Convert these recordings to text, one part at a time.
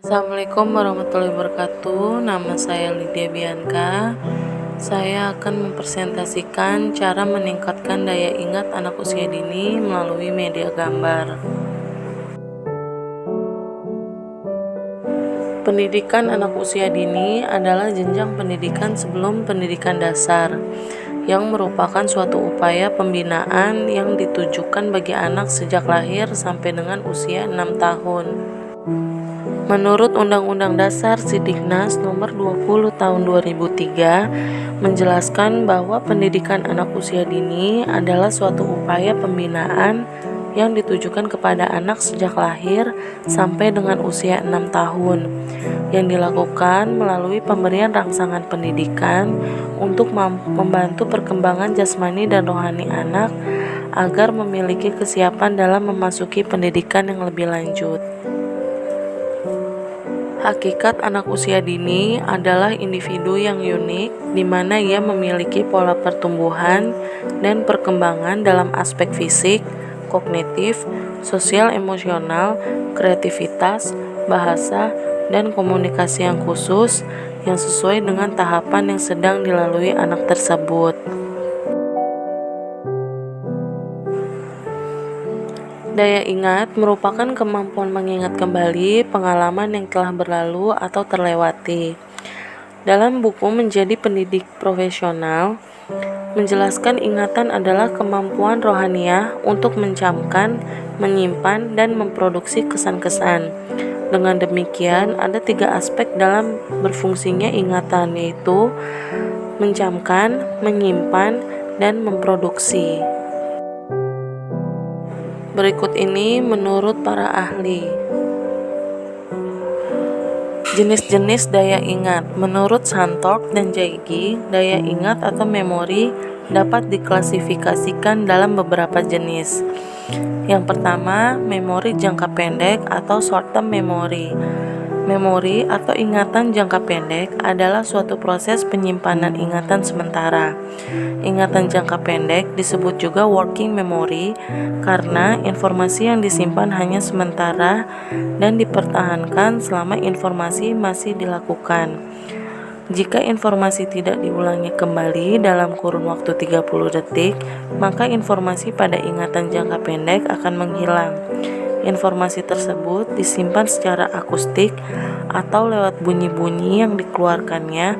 Assalamualaikum warahmatullahi wabarakatuh. Nama saya Lydia Bianca. Saya akan mempresentasikan cara meningkatkan daya ingat anak usia dini melalui media gambar. Pendidikan anak usia dini adalah jenjang pendidikan sebelum pendidikan dasar, yang merupakan suatu upaya pembinaan yang ditujukan bagi anak sejak lahir sampai dengan usia 6 tahun. Menurut Undang-Undang Dasar Sidiknas Nomor 20 Tahun 2003 menjelaskan bahwa pendidikan anak usia dini adalah suatu upaya pembinaan yang ditujukan kepada anak sejak lahir sampai dengan usia 6 tahun yang dilakukan melalui pemberian rangsangan pendidikan untuk membantu perkembangan jasmani dan rohani anak agar memiliki kesiapan dalam memasuki pendidikan yang lebih lanjut. Hakikat anak usia dini adalah individu yang unik, di mana ia memiliki pola pertumbuhan dan perkembangan dalam aspek fisik, kognitif, sosial emosional, kreativitas, bahasa, dan komunikasi yang khusus yang sesuai dengan tahapan yang sedang dilalui anak tersebut. Daya ingat merupakan kemampuan mengingat kembali pengalaman yang telah berlalu atau terlewati. Dalam buku Menjadi Pendidik Profesional, menjelaskan ingatan adalah kemampuan rohaniah untuk mencamkan, menyimpan, dan memproduksi kesan-kesan. Dengan demikian, ada 3 aspek dalam berfungsinya ingatan, yaitu mencamkan, menyimpan, dan memproduksi. Berikut ini menurut para ahli. Jenis-jenis daya ingat. Menurut Santork dan Jaigi, daya ingat atau memori dapat diklasifikasikan dalam beberapa jenis. Yang pertama, memori jangka pendek atau short term memory. Memori atau ingatan jangka pendek adalah suatu proses penyimpanan ingatan sementara. Ingatan jangka pendek disebut juga working memory karena informasi yang disimpan hanya sementara dan dipertahankan selama informasi masih dilakukan. Jika informasi tidak diulangi kembali dalam kurun waktu 30 detik, maka informasi pada ingatan jangka pendek akan menghilang. Informasi tersebut disimpan secara akustik atau lewat bunyi-bunyi yang dikeluarkannya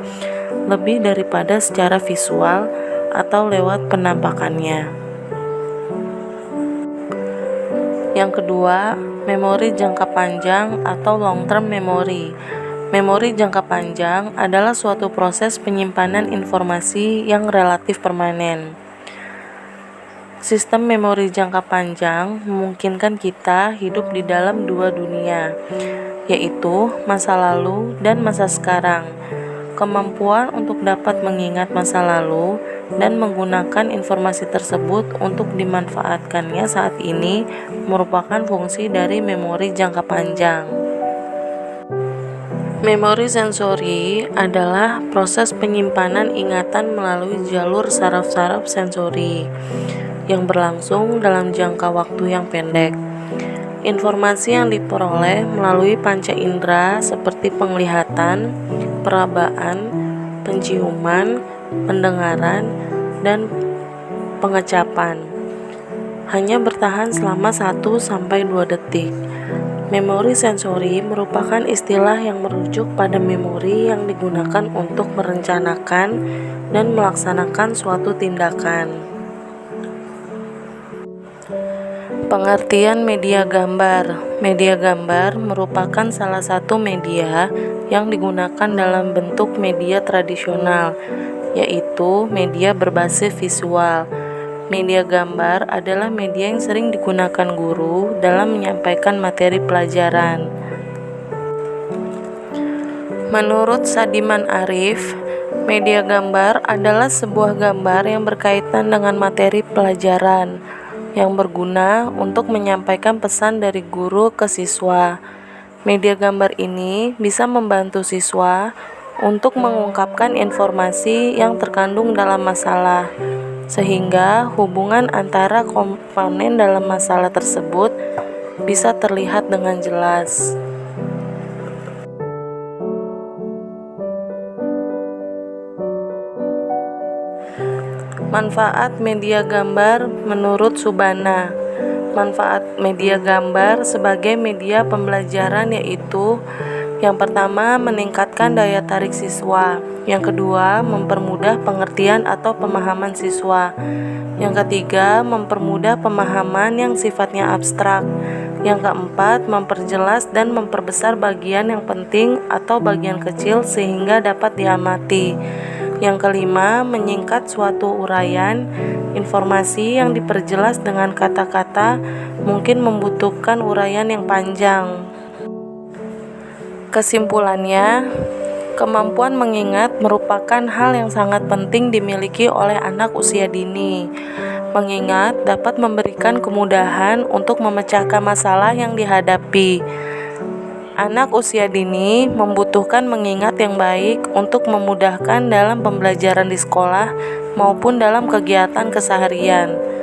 lebih daripada secara visual atau lewat penampakannya. Yang kedua, memori jangka panjang atau long term memory. Memori jangka panjang adalah suatu proses penyimpanan informasi yang relatif permanen. Sistem memori jangka panjang memungkinkan kita hidup di dalam 2 dunia, yaitu masa lalu dan masa sekarang. Kemampuan untuk dapat mengingat masa lalu dan menggunakan informasi tersebut untuk dimanfaatkannya saat ini merupakan fungsi dari memori jangka panjang. Memori sensori adalah proses penyimpanan ingatan melalui jalur saraf-saraf sensori yang berlangsung dalam jangka waktu yang pendek. Informasi yang diperoleh melalui panca indera seperti penglihatan, perabaan, penciuman, pendengaran, dan pengecapan hanya bertahan selama 1-2 detik. Memori sensori merupakan istilah yang merujuk pada memori yang digunakan untuk merencanakan dan melaksanakan suatu tindakan. Pengertian media gambar. Media gambar merupakan salah satu media yang digunakan dalam bentuk media tradisional, yaitu media berbasis visual. Media gambar adalah media yang sering digunakan guru dalam menyampaikan materi pelajaran. Menurut Sadiman Arif, media gambar adalah sebuah gambar yang berkaitan dengan materi pelajaran yang berguna untuk menyampaikan pesan dari guru ke siswa. Media gambar ini bisa membantu siswa untuk mengungkapkan informasi yang terkandung dalam masalah, sehingga hubungan antara komponen dalam masalah tersebut bisa terlihat dengan jelas. Manfaat media gambar menurut Subana. Manfaat media gambar sebagai media pembelajaran yaitu: yang pertama, meningkatkan daya tarik siswa. Yang kedua, mempermudah pengertian atau pemahaman siswa. Yang ketiga, mempermudah pemahaman yang sifatnya abstrak. Yang keempat, memperjelas dan memperbesar bagian yang penting atau bagian kecil sehingga dapat diamati. Yang kelima, menyingkat suatu uraian. Informasi yang diperjelas dengan kata-kata mungkin membutuhkan uraian yang panjang. Kesimpulannya, kemampuan mengingat merupakan hal yang sangat penting dimiliki oleh anak usia dini. Mengingat dapat memberikan kemudahan untuk memecahkan masalah yang dihadapi. Anak usia dini membutuhkan mengingat yang baik untuk memudahkan dalam pembelajaran di sekolah maupun dalam kegiatan keseharian.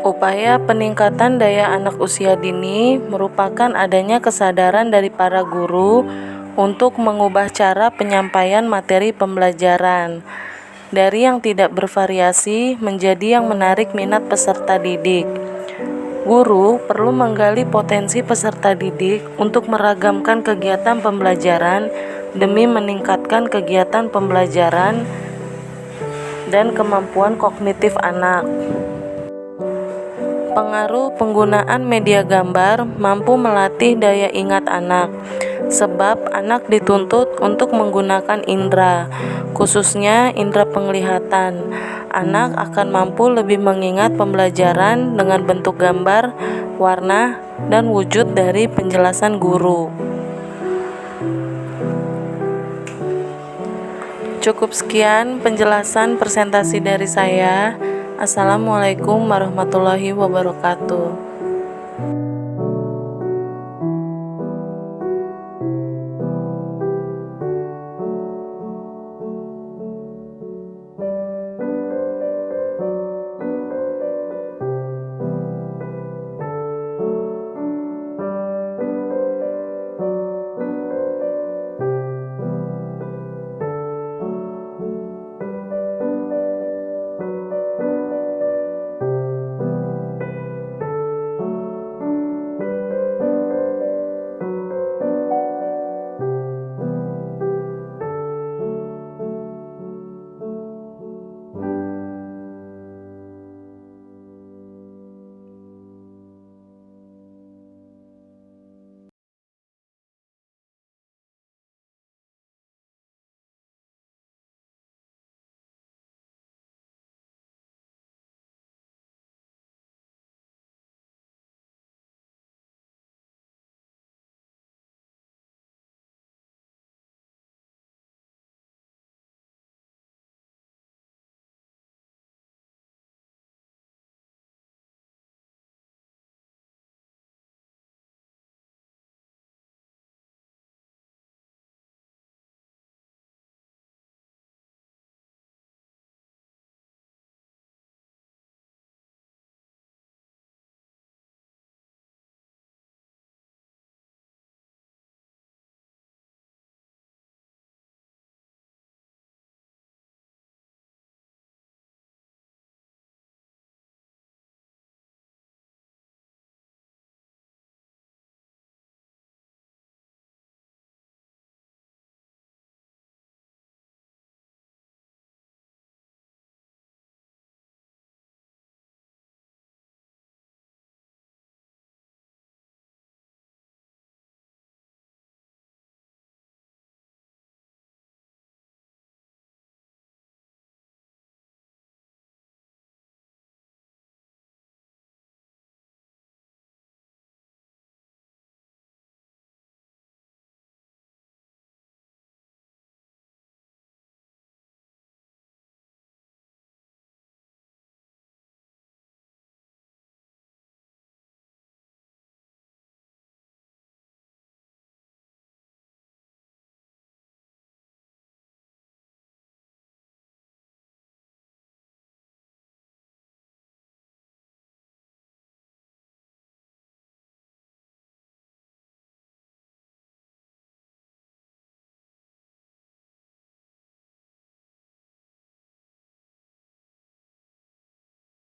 Upaya peningkatan daya anak usia dini merupakan adanya kesadaran dari para guru untuk mengubah cara penyampaian materi pembelajaran dari yang tidak bervariasi menjadi yang menarik minat peserta didik. Guru perlu menggali potensi peserta didik untuk meragamkan kegiatan pembelajaran demi meningkatkan kegiatan pembelajaran dan kemampuan kognitif anak. Pengaruh penggunaan media gambar mampu melatih daya ingat anak, sebab anak dituntut untuk menggunakan indera, khususnya indera penglihatan. Anak akan mampu lebih mengingat pembelajaran dengan bentuk gambar, warna, dan wujud dari penjelasan guru. Cukup sekian penjelasan presentasi dari saya. Assalamualaikum warahmatullahi wabarakatuh.